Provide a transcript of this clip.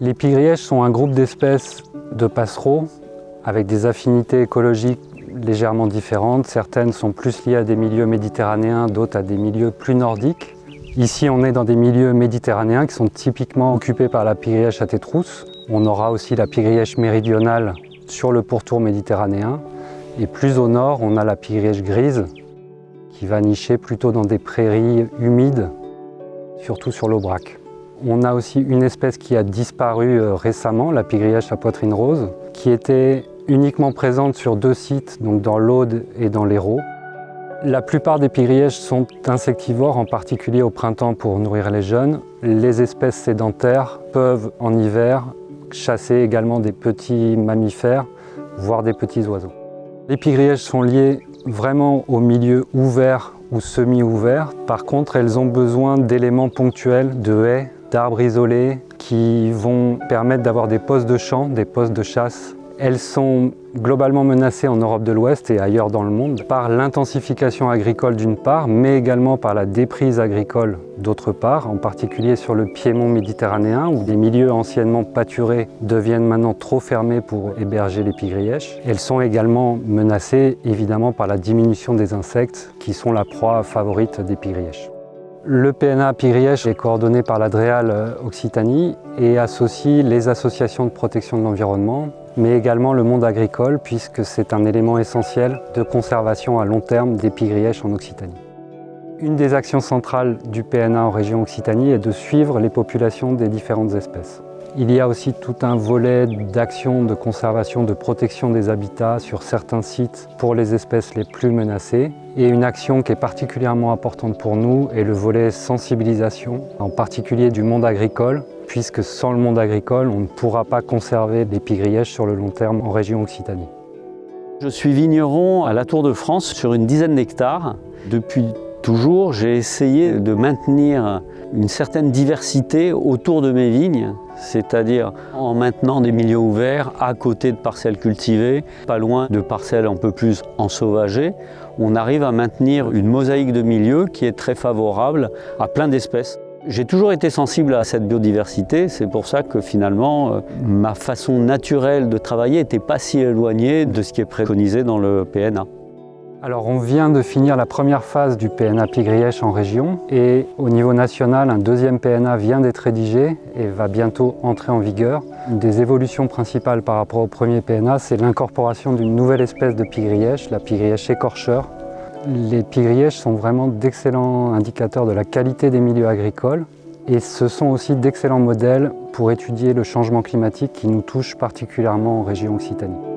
Les pygrièches sont un groupe d'espèces de passereaux avec des affinités écologiques légèrement différentes. Certaines sont plus liées à des milieux méditerranéens, d'autres à des milieux plus nordiques. Ici, on est dans des milieux méditerranéens qui sont typiquement occupés par la pygrièche à tête rousse. On aura aussi la pygrièche méridionale sur le pourtour méditerranéen. Et plus au nord, on a la pygrièche grise qui va nicher plutôt dans des prairies humides, surtout sur l'Aubrac. On a aussi une espèce qui a disparu récemment, la pygrièche à poitrine rose, qui était uniquement présente sur 2 sites, donc dans l'Aude et dans l'Hérault. La plupart des pygrièches sont insectivores, en particulier au printemps pour nourrir les jeunes. Les espèces sédentaires peuvent en hiver chasser également des petits mammifères, voire des petits oiseaux. Les pygrièches sont liées vraiment au milieu ouvert ou semi-ouvert. Par contre, elles ont besoin d'éléments ponctuels, de haies, d'arbres isolés qui vont permettre d'avoir des postes de champs, des postes de chasse. Elles sont globalement menacées en Europe de l'Ouest et ailleurs dans le monde par l'intensification agricole d'une part, mais également par la déprise agricole d'autre part, en particulier sur le piémont méditerranéen où des milieux anciennement pâturés deviennent maintenant trop fermés pour héberger les pygrièches. Elles sont également menacées évidemment par la diminution des insectes qui sont la proie favorite des pygrièches. Le PNA pygrièche est coordonné par la DREAL Occitanie et associe les associations de protection de l'environnement, mais également le monde agricole, puisque c'est un élément essentiel de conservation à long terme des pygrièches en Occitanie. Une des actions centrales du PNA en région Occitanie est de suivre les populations des différentes espèces. Il y a aussi tout un volet d'actions de conservation, de protection des habitats sur certains sites pour les espèces les plus menacées. Et une action qui est particulièrement importante pour nous est le volet sensibilisation, en particulier du monde agricole, puisque sans le monde agricole, on ne pourra pas conserver les pygrièches sur le long terme en région Occitanie. Je suis vigneron à la Tour de France sur une dizaine d'hectares. Depuis toujours, j'ai essayé de maintenir une certaine diversité autour de mes vignes, c'est-à-dire en maintenant des milieux ouverts à côté de parcelles cultivées, pas loin de parcelles un peu plus ensauvagées. On arrive à maintenir une mosaïque de milieux qui est très favorable à plein d'espèces. J'ai toujours été sensible à cette biodiversité, c'est pour ça que finalement ma façon naturelle de travailler n'était pas si éloignée de ce qui est préconisé dans le PNA. Alors on vient de finir la première phase du PNA pygrièche en région et au niveau national, un deuxième PNA vient d'être rédigé et va bientôt entrer en vigueur. Une des évolutions principales par rapport au premier PNA, c'est l'incorporation d'une nouvelle espèce de pygrièche, la pygrièche écorcheur. Les pygrièches sont vraiment d'excellents indicateurs de la qualité des milieux agricoles et ce sont aussi d'excellents modèles pour étudier le changement climatique qui nous touche particulièrement en région Occitanie.